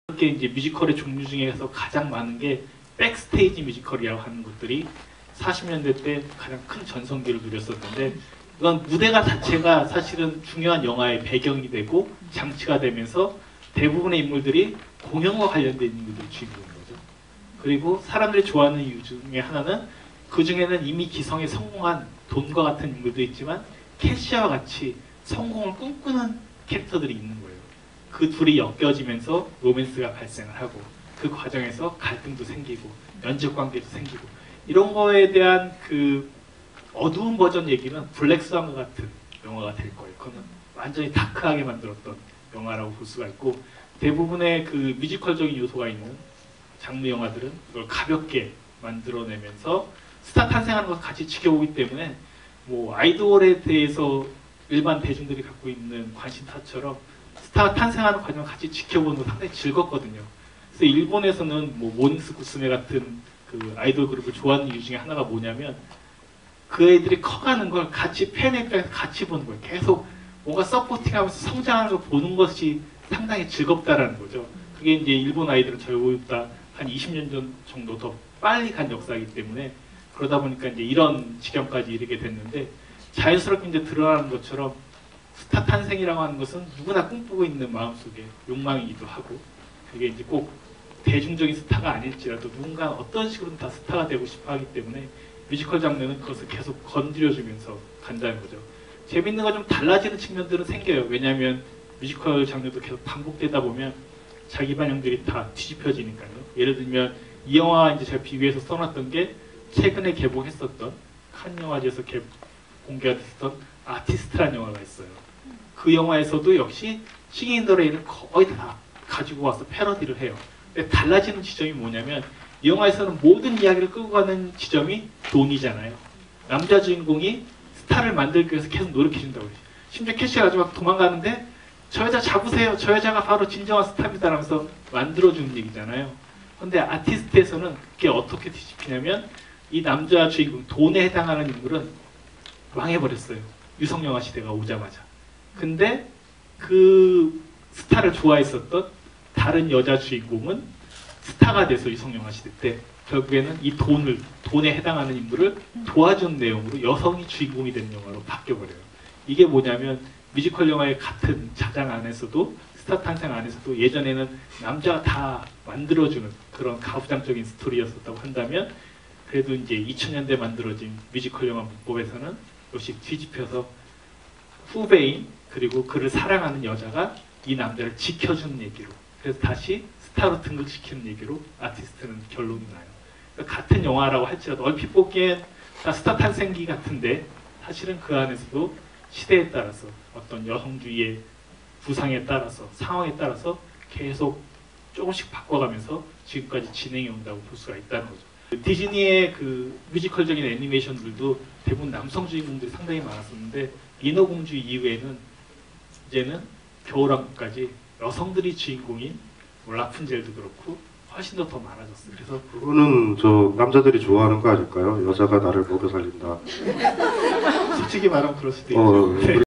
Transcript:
이렇게 이제 뮤지컬의 종류 중에서 가장 많은 게 백스테이지 뮤지컬이라고 하는 것들이 40년대 때 가장 큰 전성기를 누렸었는데, 이건 무대가 자체가 사실은 중요한 영화의 배경이 되고 장치가 되면서 대부분의 인물들이 공연과 관련된 인물들이 주인공인 거죠. 그리고 사람들이 좋아하는 이유 중에 하나는, 그 중에는 이미 기성에 성공한 돈과 같은 인물도 있지만 캐시와 같이 성공을 꿈꾸는 캐릭터들이 있는 거예요. 그 둘이 엮여지면서 로맨스가 발생을 하고, 그 과정에서 갈등도 생기고 연적 관계도 생기고, 이런 거에 대한 그 어두운 버전 얘기는 블랙스완과 같은 영화가 될 거예요. 그거는 완전히 다크하게 만들었던 영화라고 볼 수가 있고, 대부분의 그 뮤지컬적인 요소가 있는 장르 영화들은 그걸 가볍게 만들어내면서 스타 탄생하는 것을 같이 지켜보기 때문에, 뭐 아이돌에 대해서 일반 대중들이 갖고 있는 관심사처럼 스타가 탄생하는 과정을 같이 지켜보는 거 상당히 즐겁거든요. 그래서 일본에서는 뭐 모닝스 구스메 같은 그 아이돌 그룹을 좋아하는 이유 중에 하나가 뭐냐면, 그 애들이 커가는 걸 같이 팬의 입장에서 같이 보는 거예요. 계속 뭔가 서포팅하면서 성장하는 걸 보는 것이 상당히 즐겁다라는 거죠. 그게 이제 일본 아이들은 저희보다 한 20년 전 정도 더 빨리 간 역사이기 때문에, 그러다 보니까 이제 이런 지경까지 이르게 됐는데, 자연스럽게 이제 드러나는 것처럼 스타 탄생이라고 하는 것은 누구나 꿈꾸고 있는 마음속에 욕망이기도 하고, 그게 이제 꼭 대중적인 스타가 아닐지라도 누군가 어떤 식으로든 다 스타가 되고 싶어 하기 때문에 뮤지컬 장르는 그것을 계속 건드려주면서 간다는 거죠. 재밌는 건 좀 달라지는 측면들은 생겨요. 왜냐하면 뮤지컬 장르도 계속 반복되다 보면 자기 반영들이 다 뒤집혀지니까요. 예를 들면 이 영화 이제 제가 비교해서 써놨던 게, 최근에 개봉했었던 칸 영화제에서 공개가 됐었던 아티스트라는 영화가 있어요. 그 영화에서도 역시 싱잉 인 더 레인을 거의 다 가지고 와서 패러디를 해요. 근데 달라지는 지점이 뭐냐면, 이 영화에서는 모든 이야기를 끌고 가는 지점이 돈이잖아요. 남자 주인공이 스타를 만들기 위해서 계속 노력해준다고 해요. 심지어 캐시가 아주 막 도망가는데, 저 여자 잡으세요, 저 여자가 바로 진정한 스타입니다 라면서 만들어주는 얘기잖아요. 근데 아티스트에서는 그게 어떻게 뒤집히냐면, 이 남자 주인공, 돈에 해당하는 인물은 망해버렸어요. 유성영화 시대가 오자마자. 근데 그 스타를 좋아했었던 다른 여자 주인공은 스타가 돼서 유성영화 시대 때 결국에는 이 돈에 해당하는 인물을 도와준 내용으로 여성이 주인공이 되는 영화로 바뀌어버려요. 이게 뭐냐면, 뮤지컬 영화의 같은 자장 안에서도, 스타 탄생 안에서도 예전에는 남자가 다 만들어주는 그런 가부장적인 스토리였었다고 한다면, 그래도 이제 2000년대 만들어진 뮤지컬 영화 문법에서는 역시 뒤집혀서 후배인, 그리고 그를 사랑하는 여자가 이 남자를 지켜주는 얘기로, 그래서 다시 스타로 등극시키는 얘기로 아티스트는 결론이 나요. 그러니까 같은 영화라고 할지라도 얼핏 보기엔 다 스타 탄생기 같은데, 사실은 그 안에서도 시대에 따라서 어떤 여성주의의 부상에 따라서, 상황에 따라서 계속 조금씩 바꿔가면서 지금까지 진행해 온다고 볼 수가 있다는 거죠. 디즈니의 그 뮤지컬적인 애니메이션들도 대부분 남성 주인공들이 상당히 많았었는데, 인어공주 이후에는 이제는 겨울왕국까지 여성들이 주인공인 뭐 라푼젤도 그렇고 훨씬 더 많아졌어요. 그래서 그거는 저 남자들이 좋아하는 거 아닐까요? 여자가 나를 먹여 살린다. 솔직히 말하면 그럴 수도 있죠.